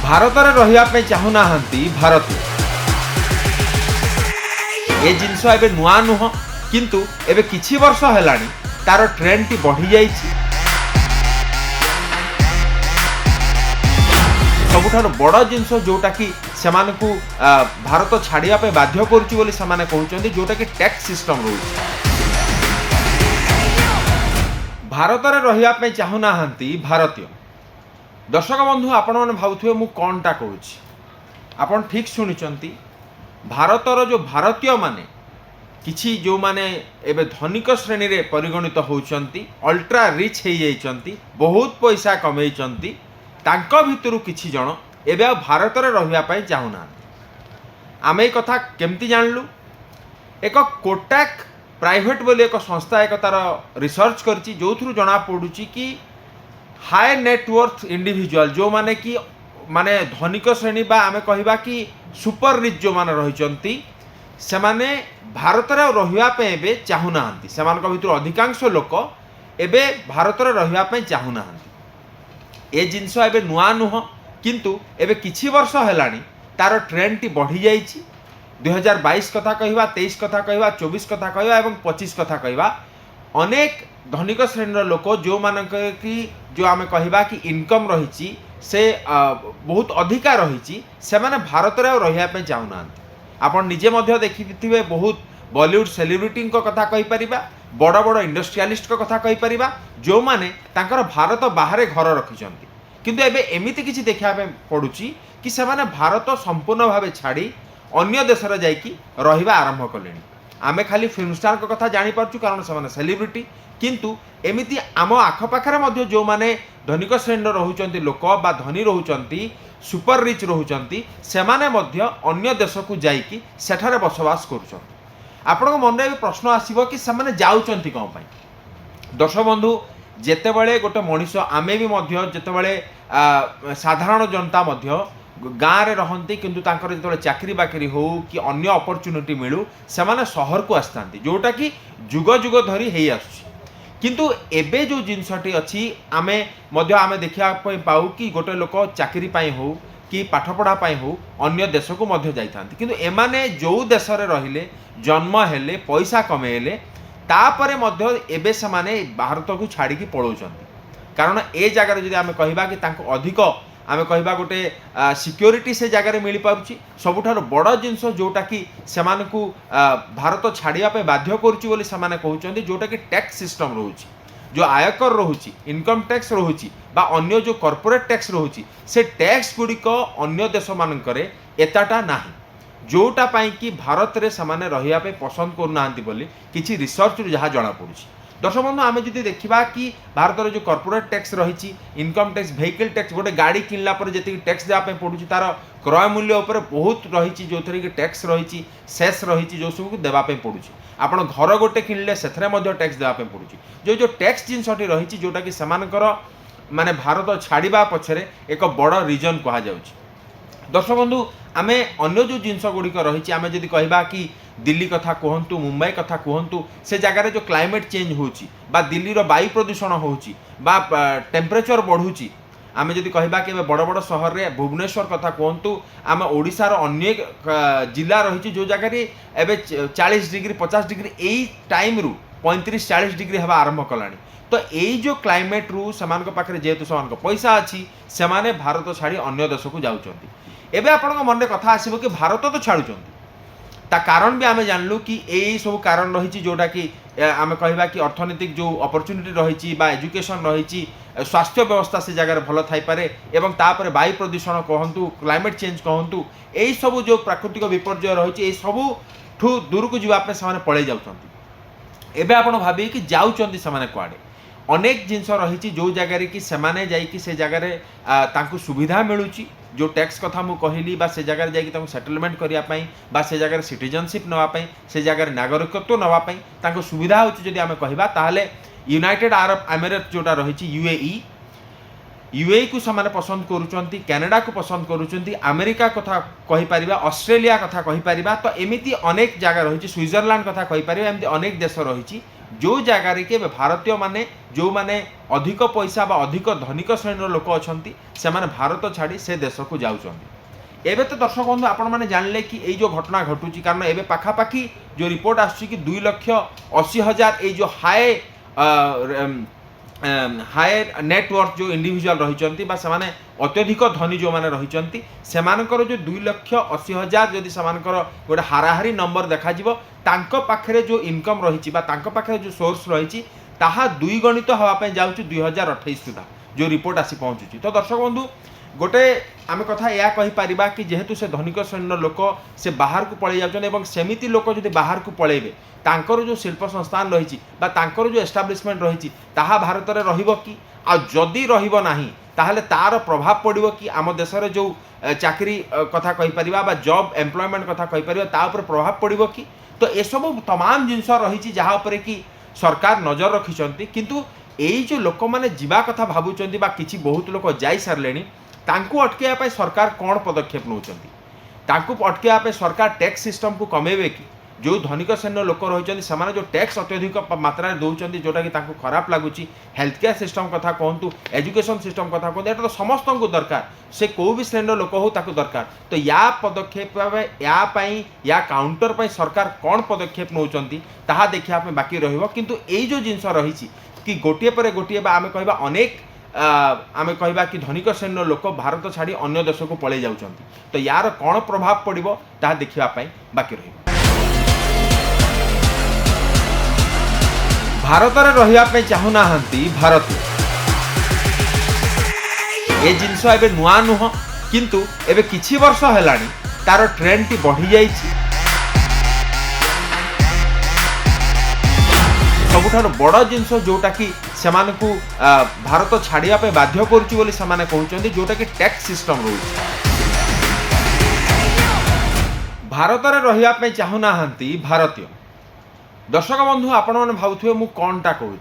ଭାରତରେ ରହିବା ପାଇଁ ଚାହୁଁନାହାନ୍ତି ଭାରତୀୟ। ଏ ଜିନିଷ ଏବେ ନୂଆ ନୁହଁ, କିନ୍ତୁ ଏବେ କିଛି ବର୍ଷ ହେଲାଣି ତାର ଟ୍ରେଣ୍ଡଟି ବଢ଼ି ଯାଇଛି। ସବୁଠାରୁ ବଡ଼ ଜିନିଷ ଯୋଉଟାକି ସେମାନଙ୍କୁ ଭାରତ ଛାଡ଼ିବା ପାଇଁ ବାଧ୍ୟ କରୁଛି ବୋଲି ସେମାନେ କହୁଛନ୍ତି, ଯୋଉଟାକି ଟ୍ୟାକ୍ସ ସିଷ୍ଟମ ରହୁଛି। ଭାରତରେ ରହିବା ପାଇଁ ଚାହୁଁନାହାନ୍ତି ଭାରତୀୟ। ଦର୍ଶକ ବନ୍ଧୁ, ଆପଣମାନେ ଭାବୁଥିବେ ମୁଁ କ'ଣଟା କହୁଛି। ଆପଣ ଠିକ୍ ଶୁଣିଛନ୍ତି। ଭାରତର ଯେଉଁ ଭାରତୀୟମାନେ କିଛି ଯେଉଁମାନେ ଏବେ ଧନିକ ଶ୍ରେଣୀରେ ପରିଗଣିତ ହେଉଛନ୍ତି, ଅଲ୍ଟ୍ରା ରିଚ୍ ହେଇଯାଇଛନ୍ତି, ବହୁତ ପଇସା କମେଇଛନ୍ତି, ତାଙ୍କ ଭିତରୁ କିଛି ଜଣ ଏବେ ଆଉ ଭାରତରେ ରହିବା ପାଇଁ ଚାହୁଁନାହାନ୍ତି। ଆମେ ଏ କଥା କେମିତି ଜାଣିଲୁ? ଏକ କୋଟାକ୍ ପ୍ରାଇଭେଟ୍ ବୋଲି ଏକ ସଂସ୍ଥା ଏକ ତାର ରିସର୍ଚ୍ଚ କରିଛି, ଯେଉଁଥିରୁ ଜଣାପଡ଼ୁଛି କି ହାଇ ନେଟୱର୍ଥ ଇଣ୍ଡିଭିଜୁଆଲ ଯେଉଁମାନେ କି ମାନେ ଧନିକ ଶ୍ରେଣୀ ବା ଆମେ କହିବା କି ସୁପର ରିଚ୍ ଯେଉଁମାନେ ରହିଛନ୍ତି, ସେମାନେ ଭାରତରେ ଆଉ ରହିବା ପାଇଁ ଏବେ ଚାହୁଁନାହାନ୍ତି। ସେମାନଙ୍କ ଭିତରୁ ଅଧିକାଂଶ ଲୋକ ଏବେ ଭାରତରେ ରହିବା ପାଇଁ ଚାହୁଁନାହାନ୍ତି। ଏ ଜିନିଷ ଏବେ ନୂଆ ନୁହଁ, କିନ୍ତୁ ଏବେ କିଛି ବର୍ଷ ହେଲାଣି ତାର ଟ୍ରେଣ୍ଡଟି ବଢ଼ି ଯାଇଛି। 2022 କଥା କହିବା, 23 କଥା କହିବା, 24 କଥା କହିବା ଏବଂ 25 କଥା କହିବା, ଅନେକ ଧନିକ ଶ୍ରେଣୀର ଲୋକ ଯେଉଁମାନଙ୍କ କି ଯେଉଁ ଆମେ କହିବା କି ଇନକମ୍ ରହିଛି ସେ ବହୁତ ଅଧିକା ରହିଛି, ସେମାନେ ଭାରତରେ ଆଉ ରହିବା ପାଇଁ ଚାହୁଁନାହାନ୍ତି। ଆପଣ ନିଜେ ମଧ୍ୟ ଦେଖିଥିବେ, ବହୁତ ବଲିଉଡ୍ ସେଲିବ୍ରିଟିଙ୍କ କଥା କହିପାରିବା, ବଡ଼ ବଡ଼ ଇଣ୍ଡଷ୍ଟ୍ରିଆଲିଷ୍ଟଙ୍କ କଥା କହିପାରିବା, ଯେଉଁମାନେ ତାଙ୍କର ଭାରତ ବାହାରେ ଘର ରଖିଛନ୍ତି, କିନ୍ତୁ ଏବେ ଏମିତି କିଛି ଦେଖିବା ପାଇଁ ପଡ଼ୁଛି କି ସେମାନେ ଭାରତ ସମ୍ପୂର୍ଣ୍ଣ ଭାବେ ଛାଡ଼ି ଅନ୍ୟ ଦେଶରେ ଯାଇକି ରହିବା ଆରମ୍ଭ କଲେଣି। ଆମେ ଖାଲି ଫିଲ୍ମ ଷ୍ଟାରଙ୍କ କଥା ଜାଣିପାରୁଛୁ କାରଣ ସେମାନେ ସେଲିବ୍ରିଟି, କିନ୍ତୁ ଏମିତି ଆମ ଆଖପାଖରେ ମଧ୍ୟ ଯେଉଁମାନେ ଧନିକ ଶ୍ରେଣୀର ରହୁଛନ୍ତି ଲୋକ ବା ଧନୀ ରହୁଛନ୍ତି, ସୁପର ରିଚ୍ ରହୁଛନ୍ତି, ସେମାନେ ମଧ୍ୟ ଅନ୍ୟ ଦେଶକୁ ଯାଇକି ସେଠାରେ ବସବାସ କରୁଛନ୍ତି। ଆପଣଙ୍କ ମନରେ ଏବେ ପ୍ରଶ୍ନ ଆସିବ କି ସେମାନେ ଯାଉଛନ୍ତି କ'ଣ ପାଇଁ? ଦର୍ଶକ ବନ୍ଧୁ, ଯେତେବେଳେ ଗୋଟେ ମଣିଷ, ଆମେ ବି ମଧ୍ୟ ଯେତେବେଳେ ସାଧାରଣ ଜନତା ମଧ୍ୟ ଗାଁରେ ରହନ୍ତି, କିନ୍ତୁ ତାଙ୍କର ଯେତେବେଳେ ଚାକିରି ବାକିରି ହେଉ କି ଅନ୍ୟ ଅପରଚ୍ୟୁନିଟି ମିଳୁ, ସେମାନେ ସହରକୁ ଆସିଥାନ୍ତି, ଯେଉଁଟାକି ଯୁଗ ଯୁଗ ଧରି ହେଇ ଆସୁଛି। କିନ୍ତୁ ଏବେ ଯେଉଁ ଜିନିଷଟି ଅଛି, ଆମେ ଦେଖିବା ପାଇଁ ପାଉ କି ଗୋଟେ ଲୋକ ଚାକିରି ପାଇଁ ହେଉ କି ପାଠପଢ଼ା ପାଇଁ ହେଉ ଅନ୍ୟ ଦେଶକୁ ମଧ୍ୟ ଯାଇଥାନ୍ତି, କିନ୍ତୁ ଏମାନେ ଯେଉଁ ଦେଶରେ ରହିଲେ, ଜନ୍ମ ହେଲେ, ପଇସା କମେଇଲେ, ତାପରେ ମଧ୍ୟ ଏବେ ସେମାନେ ଭାରତକୁ ଛାଡ଼ିକି ପଳାଉଛନ୍ତି। କାରଣ ଏ ଜାଗାରେ ଯଦି ଆମେ କହିବା କି ତାଙ୍କୁ ଅଧିକ ଆମେ କହିବା ଗୋଟେ ସିକ୍ୟୁରିଟି ସେ ଜାଗାରେ ମିଳିପାରୁଛି। ସବୁଠାରୁ ବଡ଼ ଜିନିଷ ଯେଉଁଟାକି ସେମାନଙ୍କୁ ଭାରତ ଛାଡ଼ିବା ପାଇଁ ବାଧ୍ୟ କରୁଛି ବୋଲି ସେମାନେ କହୁଛନ୍ତି, ଯେଉଁଟାକି ଟ୍ୟାକ୍ସ ସିଷ୍ଟମ ରହୁଛି, ଯେଉଁ ଆୟକର ରହୁଛି, ଇନକମ୍ ଟ୍ୟାକ୍ସ ରହୁଛି ବା ଅନ୍ୟ ଯେଉଁ କର୍ପୋରେଟ୍ ଟ୍ୟାକ୍ସ ରହୁଛି, ସେ ଟ୍ୟାକ୍ସ ଗୁଡ଼ିକ ଅନ୍ୟ ଦେଶମାନଙ୍କରେ ଏତେଟା ନାହିଁ, ଯେଉଁଟା ପାଇଁ କି ଭାରତରେ ସେମାନେ ରହିବା ପାଇଁ ପସନ୍ଦ କରୁନାହାନ୍ତି ବୋଲି କିଛି ରିସର୍ଚ୍ଚରୁ ଯାହା ଜଣାପଡ଼ୁଛି। ଦର୍ଶକ ବନ୍ଧୁ, ଆମେ ଯଦି ଦେଖିବା କି ଭାରତରେ ଯେଉଁ କର୍ପୋରେଟ୍ ଟ୍ୟାକ୍ସ ରହିଛି, ଇନକମ୍ ଟ୍ୟାକ୍ସ, ଭେହିକଲ୍ ଟ୍ୟାକ୍ସ, ଗୋଟେ ଗାଡ଼ି କିଣିଲା ପରେ ଯେତିକି ଟ୍ୟାକ୍ସ ଦେବା ପାଇଁ ପଡ଼ୁଛି, ତାର କ୍ରୟ ମୂଲ୍ୟ ଉପରେ ବହୁତ ରହିଛି, ଯେଉଁଥିରେ କି ଟ୍ୟାକ୍ସ ରହିଛି, ସେସ୍ ରହିଛି, ଯେଉଁ ସବୁକୁ ଦେବା ପାଇଁ ପଡ଼ୁଛି। ଆପଣ ଘର ଗୋଟେ କିଣିଲେ ସେଥିରେ ମଧ୍ୟ ଟ୍ୟାକ୍ସ ଦେବା ପାଇଁ ପଡ଼ୁଛି। ଯେଉଁ ଟ୍ୟାକ୍ସ ଜିନିଷଟି ରହିଛି, ଯେଉଁଟାକି ସେମାନଙ୍କର ମାନେ ଭାରତ ଛାଡ଼ିବା ପଛରେ ଏକ ବଡ଼ ରିଜନ୍ କୁହାଯାଉଛି। ଦର୍ଶକ ବନ୍ଧୁ, ଆମେ ଅନ୍ୟ ଯେଉଁ ଜିନିଷ ଗୁଡ଼ିକ ରହିଛି, ଆମେ ଯଦି କହିବା କି ଦିଲ୍ଲୀ କଥା କୁହନ୍ତୁ, ମୁମ୍ବାଇ କଥା କୁହନ୍ତୁ, ସେ ଜାଗାରେ ଯେଉଁ କ୍ଲାଇମେଟ୍ ଚେଞ୍ଜ ହେଉଛି ବା ଦିଲ୍ଲୀର ବାୟୁ ପ୍ରଦୂଷଣ ହେଉଛି ବା ଟେମ୍ପରେଚର ବଢ଼ୁଛି, ଆମେ ଯଦି କହିବା କି ଏବେ ବଡ଼ ବଡ଼ ସହରରେ ଭୁବନେଶ୍ୱର କଥା କୁହନ୍ତୁ, ଆମ ଓଡ଼ିଶାର ଅନେକ ଜିଲ୍ଲା ରହିଛି ଯେଉଁ ଜାଗାରେ ଏବେ 40 ଡିଗ୍ରୀ 50 ଡିଗ୍ରୀ ଏଇ ଟାଇମ୍ରୁ 35-40 ଡିଗ୍ରୀ ହେବା ଆରମ୍ଭ କଲାଣି। ତ ଏଇ ଯେଉଁ କ୍ଲାଇମେଟ୍ରୁ ସେମାନଙ୍କ ପାଖରେ ଯେହେତୁ ସେମାନଙ୍କ ପଇସା ଅଛି, ସେମାନେ ଭାରତ ଛାଡ଼ି ଅନ୍ୟ ଦେଶକୁ ଯାଉଛନ୍ତି। ଏବେ ଆପଣଙ୍କ ମନରେ କଥା ଆସିବ କି ଭାରତ ତ ଛାଡ଼ୁଛନ୍ତି, ତା କାରଣ ବି ଆମେ ଜାଣିଲୁ କି ଏଇ ସବୁ କାରଣ ରହିଛି, ଯେଉଁଟାକି ଆମେ କହିବା କି ଅର୍ଥନୈତିକ ଯେଉଁ ଅପରଚ୍ୟୁନିଟି ରହିଛି ବା ଏଜୁକେସନ୍ ରହିଛି, ସ୍ୱାସ୍ଥ୍ୟ ବ୍ୟବସ୍ଥା ସେ ଜାଗାରେ ଭଲ ଥାଇପାରେ ଏବଂ ତାପରେ ବାୟୁ ପ୍ରଦୂଷଣ କୁହନ୍ତୁ, କ୍ଲାଇମେଟ୍ ଚେଞ୍ଜ କୁହନ୍ତୁ, ଏଇସବୁ ଯେଉଁ ପ୍ରାକୃତିକ ବିପର୍ଯ୍ୟୟ ରହିଛି, ଏଇ ସବୁଠୁ ଦୂରକୁ ଯିବା ପାଇଁ ସେମାନେ ପଳାଇ ଯାଉଛନ୍ତି। ଏବେ ଆପଣ ଭାବିବେ କି ଯାଉଛନ୍ତି ସେମାନେ କୁଆଡ଼େ? ଅନେକ ଜିନିଷ ରହିଛି ଯେଉଁ ଜାଗାରେ କି ସେମାନେ ଯାଇକି ସେ ଜାଗାରେ ତାଙ୍କୁ ସୁବିଧା ମିଳୁଛି, ଯେଉଁ ଟ୍ୟାକ୍ସ କଥା ମୁଁ କହିଲି, ବା ସେ ଜାଗାରେ ଯାଇକି ତାଙ୍କୁ ସେଟଲମେଣ୍ଟ କରିବା ପାଇଁ ବା ସେ ଜାଗାରେ ସିଟିଜନସିପ୍ ନେବା ପାଇଁ, ସେ ଜାଗାରେ ନାଗରିକତ୍ୱ ନେବା ପାଇଁ ତାଙ୍କୁ ସୁବିଧା ହେଉଛି ଯଦି ଆମେ କହିବା, ତାହେଲେ ୟୁନାଇଟେଡ୍ ଆରବ ଏମିରେଟ୍ ଯେଉଁଟା ରହିଛି UAE, यूए को से पसंद करुँच, कैनेडा को पसंद करुँच, अमेरिका कथा कहीपर, ऑस्ट्रेलिया कथा कहीपर, तो एमती अनेक जगह रही, स्विट्जरलैंड कथा कहीपर, एमती अनेक देश रही जो जगार कि भारतीय माने जो माने अधिक पैसा बा अधिक धनिक श्रेणी लोक अच्छा से भारत छाड़ी से देश को जाऊँच। एबे तो दर्शक बंधु आपण मैंने जानले कि ये जो घटना घटुची, कारण एबे पाखापाखि जो रिपोर्ट आसुची कि 2,80,000 ये जो हाई नेटवर्थ जो इंडिविजुअल रही से अत्यधिक धनी जो मैंने रही से जो 2,80,000 जदि से गोटे हाराहारी नंबर देखा पाखे जो इनकम रही पाखे जो सोर्स रही ताहा द्विगणित होगापी जाऊँच 2028 सुधा जो रिपोर्ट आसी पहुँचुची। तो दर्शक बंधु गोटे आम कथा या कहीपर कि जेहेतु से धनिक श्रेणी लोक से बाहर को पलि जाऊँ, सेमिति लोक जब बाहर को पलैबे तांकर जो शिल्प संस्थान रही जो एस्टाब्लिशमेंट रही भारत में रहिबो कि जदि रहिबो नाही ताहले तार प्रभाव पड़ो कि आम देश में जो चाकरी कथा कहीपर जॉब एम्प्लॉयमेंट कथा कहीपर तापर प्रभाव पड़ो कि। तो ये सब तमाम जिनस रही जहाँपर कि सरकार नजर रखिंट, किंतु यही जो लोक मैंने जीवा कथा भावुंट कि बहुत लोक जाई सारे अटकैया सरकार कौन पदक्षेप नौकरी अटकैया सरकार टैक्स सिस्टम को कमेबे कि जो धनिक श्रेणी लोक रही से जो टैक्स अत्यधिक मात्रा दौरान जोटा कि खराब लगुच। हेल्थ केयर सिस्टम कथा कहतु, एजुकेशन सिस्टम कथा कहतु, यहाँ तो समस्त को दरकार, से कौ भी श्रेणी लोक हो दरकार। तो या पदक्षेप या काउंटर पर सरकार कौन पदक्षेप नौकरी ताहा देखा बाकी रहिबो। किंतु यही जो जिनस रही कि गोटे पर गोटे आम कह अनेक आम कह कि धनिक श्रेणी लोक भारत छाड़ी अन्य देश को पलि जाऊँ, तो यार कौन प्रभाव पड़ो ताहा देखापी बाकी रहिबो। भारत में रही चाहूना भारतीय ये जिनस एबे नुआ नुह, किंतु एबे किछि वर्ष हेलानी तार ट्रेंड टी बढ़ी जाइछि। सबुठार बड़ जिनस जोटा कि सेमानकु भारत छाड़िया पे बाध्य करुछि बोली सेमाने कहउछन्ति, जोटा कि टैक्स सिस्टम रहुछि। भारत में रही चाहूना भारतीय दर्शक बंधु आपण मैंने भावुए मु कौनटा कहूँ,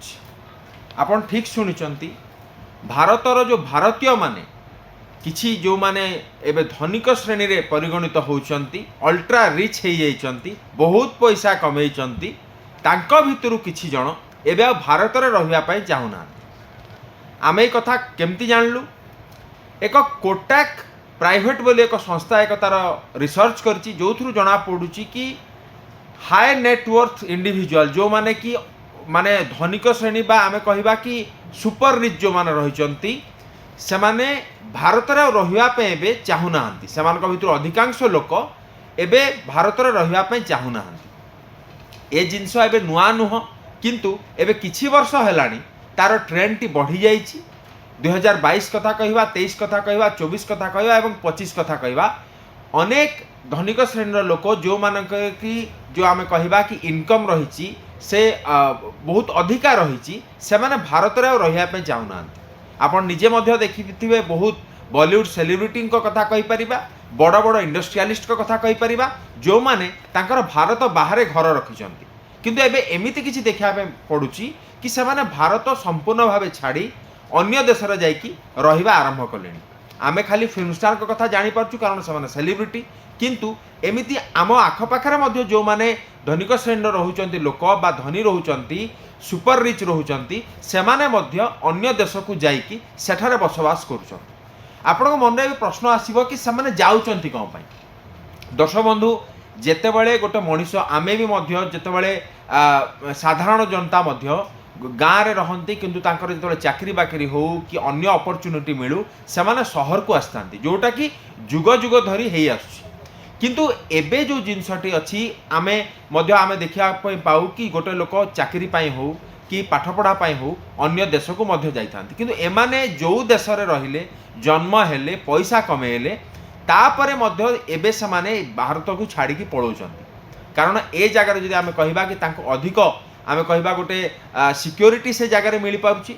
आपन ठीक शुणिचंती। भारतर जो भारतीय माने किछि जो माने एबे धनिक श्रेणी रे परिगणित होउचंती, अल्ट्रा रिच हो जाइचंती, बहुत पैसा कमेइचंती, तांको भितरु किछि जण एबे भारत में रहिबा पई चाहुना। आमे ए कथा केमती जानलु, एक कोटक प्राइवेट बोली एक संस्था एक तार रिसर्च करछि, जो थ्रु जना पड़ुछि कि हाई नेटवर्थ इंडिविजुअल जो माने कि माने धनिक श्रेणी बा आमे कहिबा कि सुपर रिच जो माने रहिचंती से माने भारत रे रहिबा पे एबे चाहू नाहंती। सेमानक भितर अधिकांश लोक एबे भारत रे रहिबा पे चाहू नाहंती। ए जिनस एबे नुआ नुह, किंतु एबे किछि वर्ष हेलानी तार ट्रेंड टी बढ़ी जाइछि। 2022 कथा कहिबा, 23 कथा कहिबा, 24 कथा कहिबा एवं 25 कथा कहिबा, अनेक धनिक श्रेणी लोक जो मानक कि जो आम कहिबा कि इनकम रही से बहुत अधिका रही से माने भारत में रहिया पे चाहूना। आपन निजे मध्य देखिथिबे बहुत बॉलीवुड सेलिब्रिटी कथा कहीपर, बड़ बड़ इंडस्ट्रियलिस्ट कथा कहीपर, जो माने तांकर भारत बाहर घर रखिंट, किंतु एबे एमिति किछि देखा पड़ुछि कि से माने भारत संपूर्ण भाव छाड़ी अन्य देश रे जाइकी रहिबा आरंभ कलेनी। आमे खाली फिल्म स्टार को कथा जानी पारछु कारण से माने सेलिब्रिटी, किंतु एमिति आम आखपाखे मध्य जो माने धनिक श्रेणी रोचंती लोक बा धनी रोचंती सुपर रिच रोचंती सेमाने मध्य अन्य देश को जाइकी सेठारे बसवास करुछन। आपन मन में प्रश्न आसीबो कि सेमाने जाउचंती कोन पई। दर्शक बंधु जेतेबेले गोटे मनीष आमे भी मध्य जेतेबेले साधारण जनता मध्य गाँव रे रहंती, किंतु तांकर जेतेबेले चाकरी बाकरी हो कि अन्य अपॉर्चुनिटी मिलू सेमाने शहर को आसतांती, जोटा कि जुग जुग धरी हेई आसुछि। किंतु एबे जो जिनसटी अच्छी आमे मध्य आमे देखा पाऊ कि गोटे लोक चाकरी पाई हो कि पाठपढ़ा पाई हो अन्य देश को मध्य जाइथांती, किंतु एमाने जो देश रे रहिले जन्म हेले पैसा कमेले तापरे मध्य एबे समाने भारत को छाड़ी की पळौचंती। कारण ए जगह जदि आमे कहिबा कि तांको अधिक आमे कहिबा गोटे सिक्योरिटी से जगह मिल पाउछि,